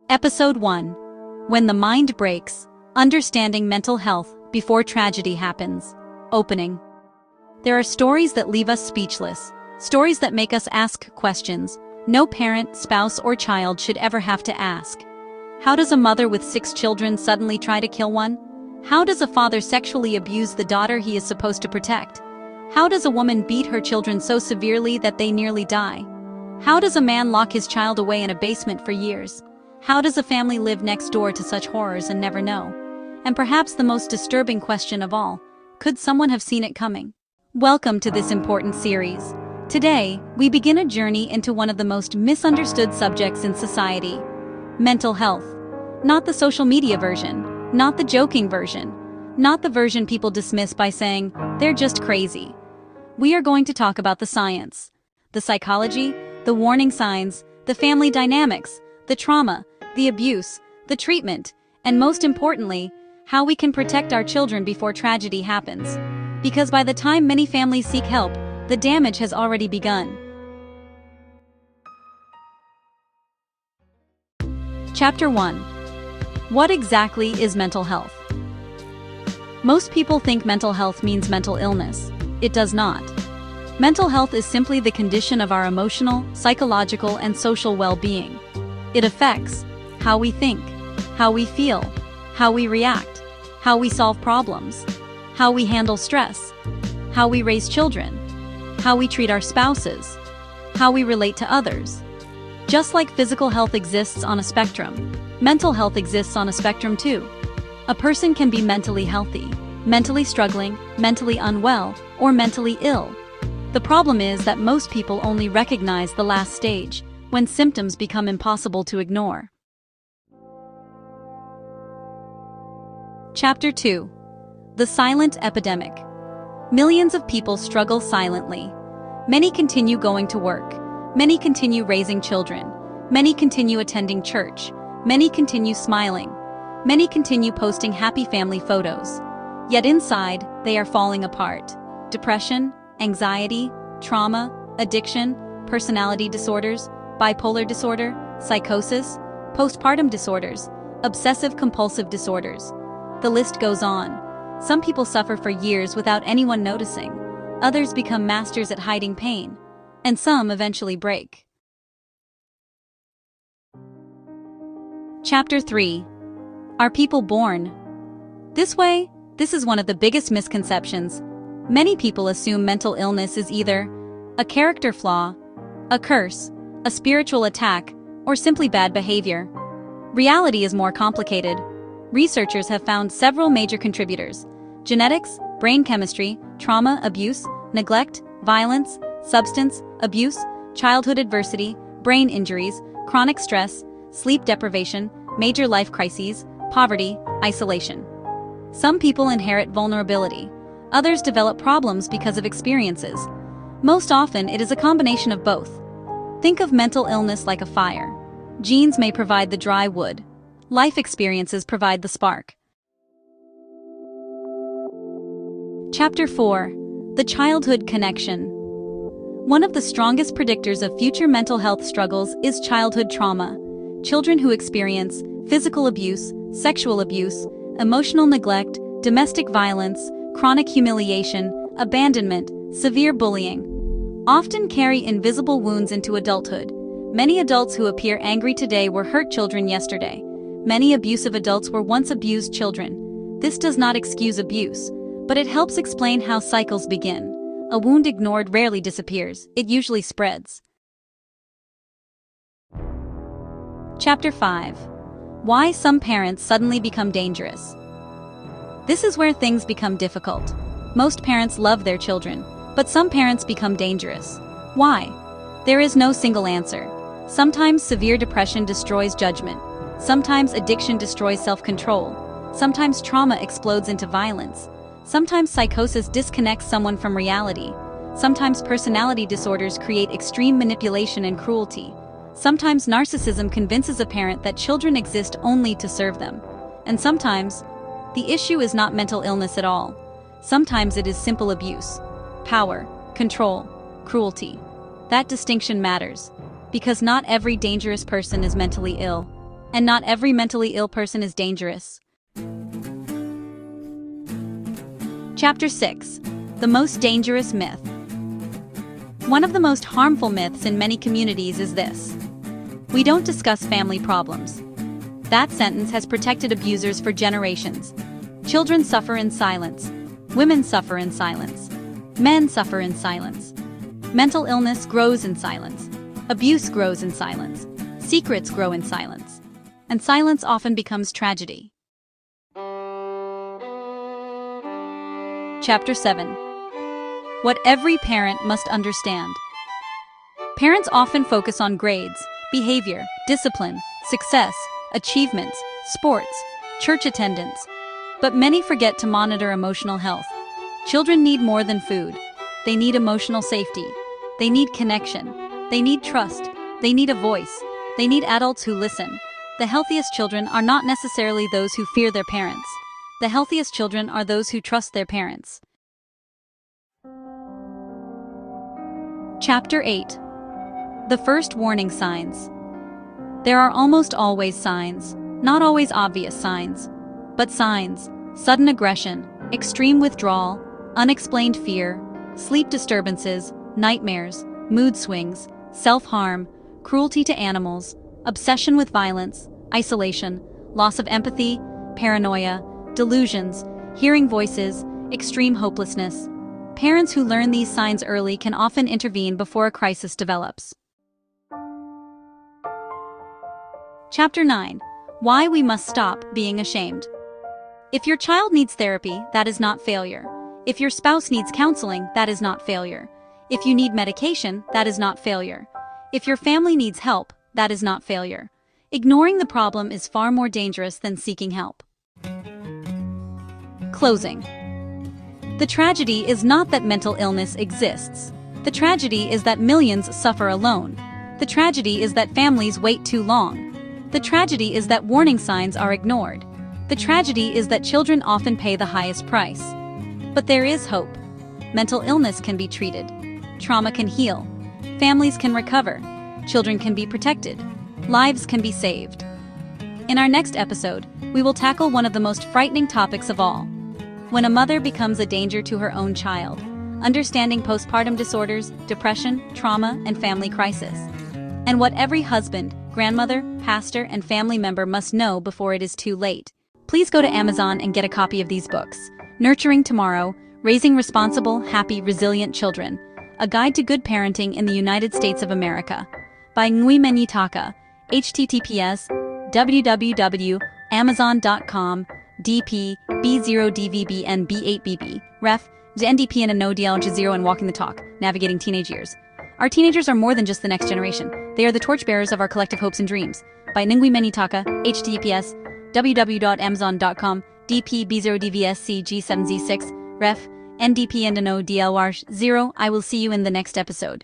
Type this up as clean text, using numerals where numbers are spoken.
Episode 1. When the Mind Breaks, Understanding Mental Health Before Tragedy Happens. Opening. There are stories that leave us speechless, stories that make us ask questions no parent, spouse, or child should ever have to ask. How does a mother with 6 children suddenly try to kill one? How does a father sexually abuse the daughter he is supposed to protect? How does a woman beat her children so severely that they nearly die? How does a man lock his child away in a basement for years? How does a family live next door to such horrors and never know? And perhaps the most disturbing question of all, could someone have seen it coming? Welcome to this important series. Today, we begin a journey into one of the most misunderstood subjects in society: mental health. Not the social media version, not the joking version, not the version people dismiss by saying, they're just crazy. We are going to talk about the science, the psychology, the warning signs, the family dynamics, the trauma, the abuse, the treatment, and most importantly, how we can protect our children before tragedy happens. Because by the time many families seek help, the damage has already begun. Chapter 1. What exactly is mental health? Most people think mental health means mental illness. It does not. Mental health is simply the condition of our emotional, psychological, and social well-being. It affects how we think, how we feel, how we react, how we solve problems, how we handle stress, how we raise children, how we treat our spouses, how we relate to others. Just like physical health exists on a spectrum, mental health exists on a spectrum too. A person can be mentally healthy, mentally struggling, mentally unwell, or mentally ill. The problem is that most people only recognize the last stage, when symptoms become impossible to ignore. Chapter 2. The Silent Epidemic. Millions of people struggle silently. Many continue going to work. Many continue raising children. Many continue attending church. Many continue smiling. Many continue posting happy family photos. Yet inside, they are falling apart. Depression, anxiety, trauma, addiction, personality disorders, bipolar disorder, psychosis, postpartum disorders, obsessive-compulsive disorders. The list goes on. Some people suffer for years without anyone noticing. Others become masters at hiding pain. And some eventually break. Chapter 3. Are people born this way? This is one of the biggest misconceptions. Many people assume mental illness is either a character flaw, a curse, a spiritual attack, or simply bad behavior. Reality is more complicated. Researchers have found several major contributors: genetics, brain chemistry, trauma, abuse, neglect, violence, substance abuse, childhood adversity, brain injuries, chronic stress, sleep deprivation, major life crises, poverty, isolation. Some people inherit vulnerability. Others develop problems because of experiences. Most often, it is a combination of both. Think of mental illness like a fire. Genes may provide the dry wood. Life experiences provide the spark. Chapter 4. The Childhood Connection. One of the strongest predictors of future mental health struggles is childhood trauma. Children who experience physical abuse, sexual abuse, emotional neglect, domestic violence, chronic humiliation, abandonment, severe bullying, often carry invisible wounds into adulthood. Many adults who appear angry today were hurt children yesterday. Many abusive adults were once abused children. This does not excuse abuse, but it helps explain how cycles begin. A wound ignored rarely disappears, it usually spreads. Chapter 5. Why some parents suddenly become dangerous. This is where things become difficult. Most parents love their children, but some parents become dangerous. Why? There is no single answer. Sometimes severe depression destroys judgment. Sometimes addiction destroys self-control. Sometimes trauma explodes into violence. Sometimes psychosis disconnects someone from reality. Sometimes personality disorders create extreme manipulation and cruelty. Sometimes narcissism convinces a parent that children exist only to serve them. And sometimes, the issue is not mental illness at all. Sometimes it is simple abuse, power, control, cruelty. That distinction matters, because not every dangerous person is mentally ill. And not every mentally ill person is dangerous. Chapter 6. The Most Dangerous Myth. One of the most harmful myths in many communities is this: we don't discuss family problems. That sentence has protected abusers for generations. Children suffer in silence. Women suffer in silence. Men suffer in silence. Mental illness grows in silence. Abuse grows in silence. Secrets grow in silence. And silence often becomes tragedy. Chapter 7. What every parent must understand. Parents often focus on grades, behavior, discipline, success, achievements, sports, church attendance. But many forget to monitor emotional health. Children need more than food. They need emotional safety. They need connection. They need trust. They need a voice. They need adults who listen. The healthiest children are not necessarily those who fear their parents. The healthiest children are those who trust their parents. Chapter 8. The First Warning Signs. There are almost always signs, not always obvious signs, but signs: sudden aggression, extreme withdrawal, unexplained fear, sleep disturbances, nightmares, mood swings, self-harm, cruelty to animals, obsession with violence, isolation, loss of empathy, paranoia, delusions, hearing voices, extreme hopelessness. Parents who learn these signs early can often intervene before a crisis develops. Chapter 9. Why we must stop being ashamed. If your child needs therapy, that is not failure. If your spouse needs counseling, that is not failure. If you need medication, that is not failure. If your family needs help, that is not failure. Ignoring the problem is far more dangerous than seeking help. Closing. The tragedy is not that mental illness exists. The tragedy is that millions suffer alone. The tragedy is that families wait too long. The tragedy is that warning signs are ignored. The tragedy is that children often pay the highest price. But there is hope. Mental illness can be treated. Trauma can heal. Families can recover. Children can be protected. Lives can be saved. In our next episode, we will tackle one of the most frightening topics of all: when a mother becomes a danger to her own child, understanding postpartum disorders, depression, trauma, and family crisis. And what every husband, grandmother, pastor, and family member must know before it is too late. Please go to Amazon and get a copy of these books: Nurturing Tomorrow, Raising Responsible, Happy, Resilient Children, A Guide to Good Parenting in the United States of America, by NGWI-MENYI Taka, https://www.amazon.com, DP B0DVB and B8BB, Ref, NDP and a no DL0 and Walking the Talk, Navigating Teenage Years. Our teenagers are more than just the next generation. They are the torchbearers of our collective hopes and dreams. By NGWI-MENYI Taka, https www.amazon.com, DP B0DVSC G7Z6, Ref, NDP and a no DL0. I will see you in the next episode.